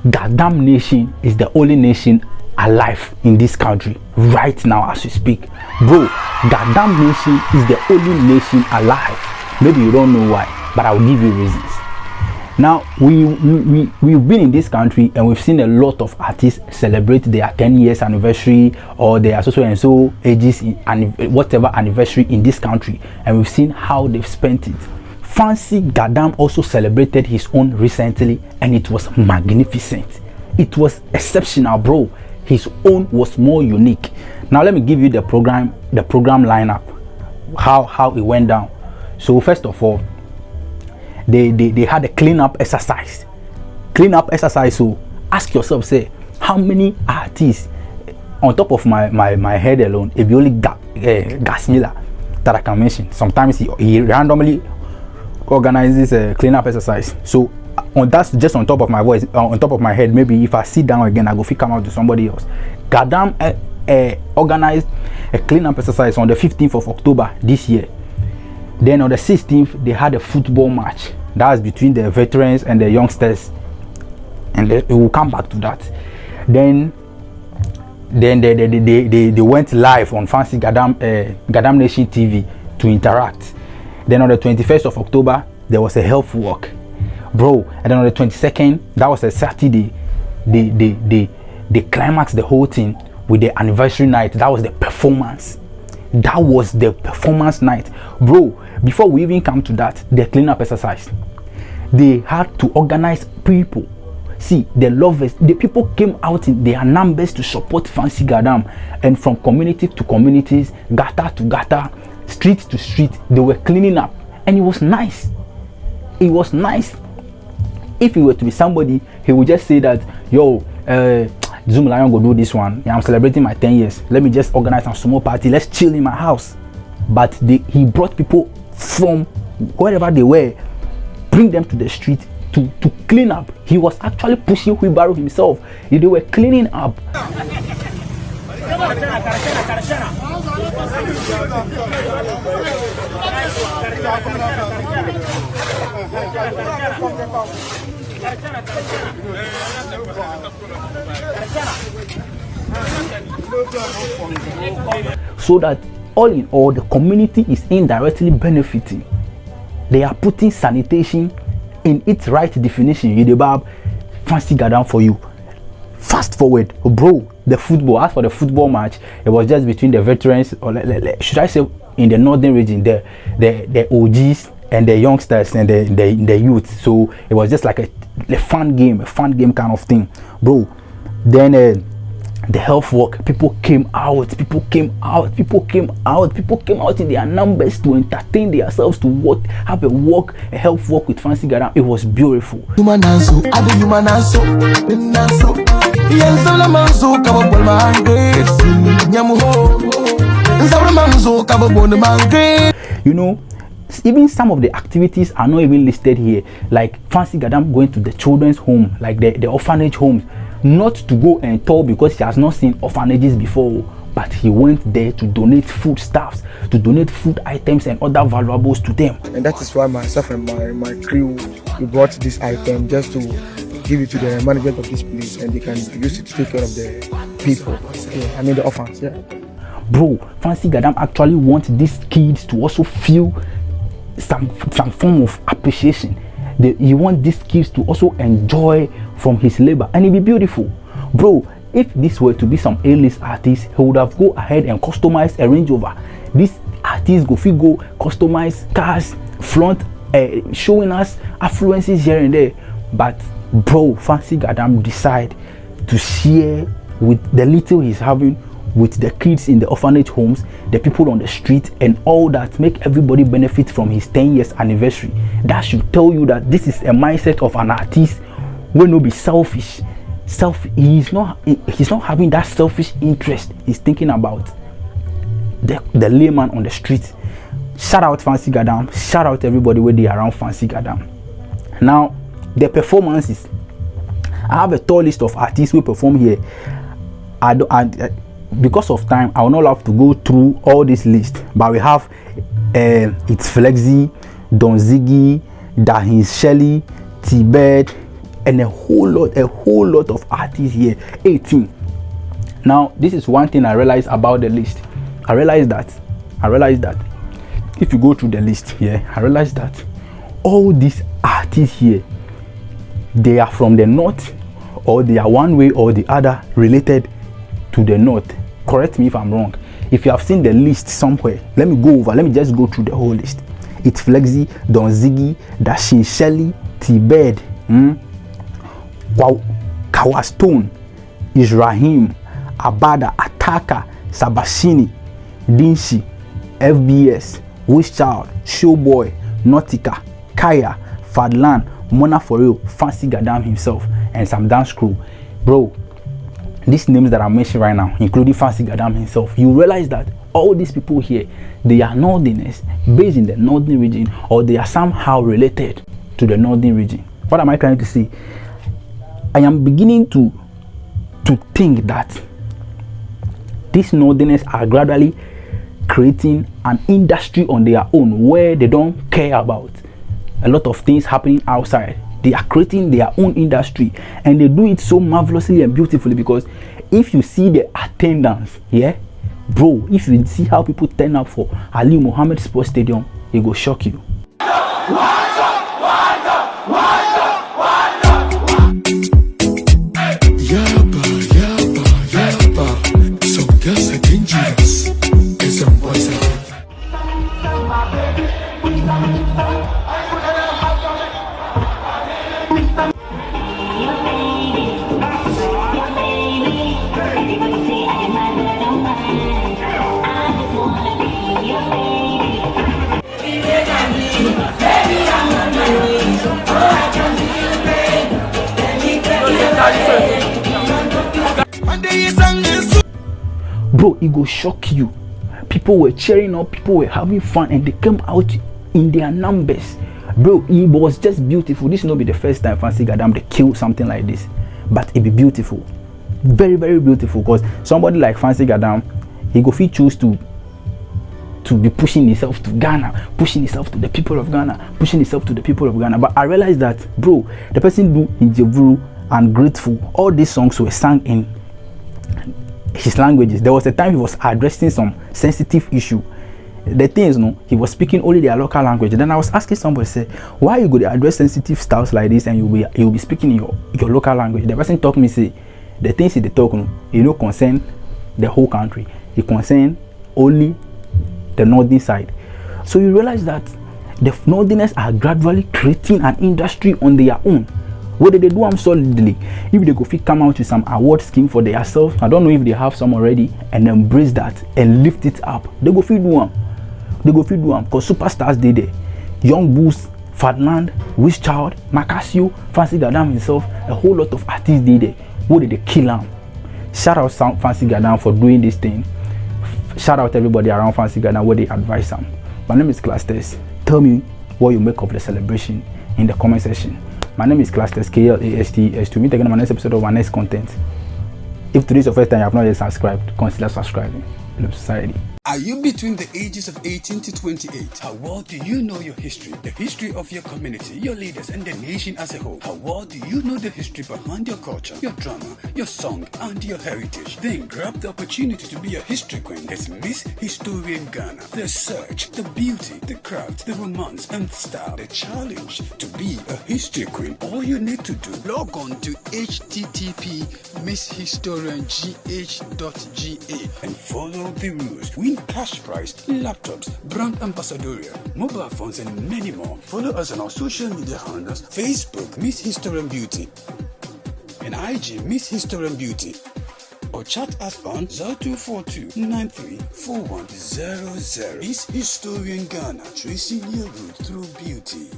Gadam Nation is the only nation alive in this country right now as we speak. Bro, Gadam Nation is the only nation alive. Maybe you don't know why, but I'll give you reasons. Now, we've been in this country and we've seen a lot of artists celebrate their 10 years anniversary or their so and so ages and whatever anniversary in this country, and we've seen how they've spent it. Fancy Gadam also celebrated his own recently, and it was magnificent. It was exceptional, bro. His own was more unique. Now let me give you the program lineup, how it went down. So first of all, they had a cleanup exercise. So ask yourself, say, how many artists on top of my head alone, if you only Gasmila that I can mention. Sometimes he randomly organizes a cleanup exercise. So that's just on top of my voice, on top of my head. Maybe if I sit down again, I go come out to somebody else. Gadam organized a cleanup exercise on the 15th of October this year. Then on the 16th, they had a football match. That was between the veterans and the youngsters, and we will come back to that. Then they went live on Fancy Gadam Nation TV to interact. Then on the 21st of October, there was a health walk, bro. And then on the 22nd, that was a Saturday, they climaxed the whole thing with the anniversary night. That was the performance. That was the performance night, bro. Before we even come to that, the cleanup exercise, they had to organize people. See, the lovers, the people came out in their numbers to support Fancy Gadam, and from community to communities, gutter to gutter, street to street, they were cleaning up, and it was nice. It was nice. If he were to be somebody, he would just say that, yo, Zoom Lion go do this one. Yeah, I'm celebrating my 10 years. Let me just organize a small party. Let's chill in my house. But he brought people from wherever they were, bring them to the street to clean up. He was actually pushing wheelbarrow himself. They were cleaning up. So that all in all, the community is indirectly benefiting. They are putting sanitation in its right definition. Yidebab, Fancy Gadam for you. Fast forward, bro, the football. As for the football match, it was just between the veterans, or should I say in the northern region, the OGs and the youngsters and the youth. So it was just like a fun game kind of thing, bro. Then the health walk, people came out in their numbers to entertain themselves, to have a health walk with Fancy Gadam. It was beautiful. You know, even some of the activities are not even listed here, like Fancy Gadam going to the children's home, like the orphanage homes. Not to go and tour because he has not seen orphanages before, but he went there to donate foodstuffs, to donate food items and other valuables to them. And that is why myself and my crew, we brought this item just to give it to the management of this place, and they can use it to take care of the people. Yeah, I mean the orphans. Yeah. Bro, Fancy Gadam actually wants these kids to also feel some form of appreciation. You want these kids to also enjoy from his labor, and it'd be beautiful, bro. If this were to be some A-list artist, he would have go ahead and customize a Range Rover. These artists go customize cars, flaunt, showing us affluences here and there. But bro, Fancy Gadam decide to share with the little he's having with the kids in the orphanage homes, the people on the street, and all that, make everybody benefit from his 10 years anniversary. That should tell you that this is a mindset of an artist will not be selfish. He's not having that selfish interest. He's thinking about the layman on the street. Shout out Fancy Gadam. Shout out everybody where they are around Fancy Gadam. Now, the performances. I have a tall list of artists who perform here. Because of time, I will not have to go through all this list. But we have It's Flexi, Don Ziggy, Dahin Shelley, Tibet, and a whole lot of artists here. 18. Now, this is one thing I realized about the list. I realized that if you go through the list here, I realized that all these artists here, they are from the north, or they are one way or the other related to the north. Correct me if I'm wrong. If you have seen the list somewhere, let me just go through the whole list. It's Flexi, Don Ziggy, Dashin Shelly, T-Bird, Kawastone, Israhim, Abada, Ataka, Sabashini, Dinshi, FBS, Wishchild, Showboy, Nautica, Kaya, Fadlan, Mona For Real, Fancy Gadam himself, and some dance crew. Bro, these names that I mentioned right now, including Fancy Gadam himself, you realize that all these people here, they are northerners based in the northern region, or they are somehow related to the northern region. What am I trying to say? I am beginning to think that these northerners are gradually creating an industry on their own, where they don't care about a lot of things happening outside. They are creating their own industry, and they do it so marvelously and beautifully, because if you see the attendance, yeah, bro, if you see how people turn up for Ali Mohammed Sports Stadium, it will shock you. Some girls are dangerous, and some boys are. Bro, it will shock you. People were cheering up, people were having fun, and they came out in their numbers. Bro, it was just beautiful. This will not be the first time Fancy Gadam they kill something like this, but it be beautiful, very, very beautiful. Because somebody like Fancy Gadam, he go fit choose to be pushing himself to Ghana, pushing himself to the people of Ghana, pushing himself to the people of Ghana. But I realized that, bro, the person do in Jevuru and Grateful, all these songs were sung in his languages. There was a time he was addressing some sensitive issue. The thing is, no, he was speaking only their local language. Then I was asking somebody, say, why you go to address sensitive styles like this, and you'll be speaking in your local language? The person talk me, say, the things he talk, no, concern the whole country. It concern only the northern side. So you realize that the northerners are gradually creating an industry on their own. Whether they do them solidly, if they go fit come out with some award scheme for themselves, I don't know if they have some already, and embrace that and lift it up, they go fit do them. They go fit do them, because superstars they there. Young Boost, Ferdinand, Wishchild, Macasio, Fancy Gadam himself, a whole lot of artists they there. What did they kill them? Shout out Fancy Gadam for doing this thing. Shout out everybody around Fancy Gadam where they advise them. My name is Class Test. Tell me what you make of the celebration in the comment section. My name is Class Test, KLASTS. To meet again on my next episode of my next content. If today is your first time you have not yet subscribed, consider subscribing. Hello, society. Are you between the ages of 18 to 28? How well do you know your history, the history of your community, your leaders, and the nation as a whole? How well do you know the history behind your culture, your drama, your song, and your heritage? Then grab the opportunity to be a history queen as Miss Historian Ghana. The search, the beauty, the craft, the romance, and style. The challenge to be a history queen. All you need to do, log on to http://misshistoriangh.ga and follow the rules. Win cash prize, laptops, brand ambassadorial, mobile phones, and many more. Follow us on our social media handles: Facebook Miss Historian Beauty and IG Miss Historian Beauty, or chat us on 0242-934100. Miss Historian Ghana, tracing your route through beauty.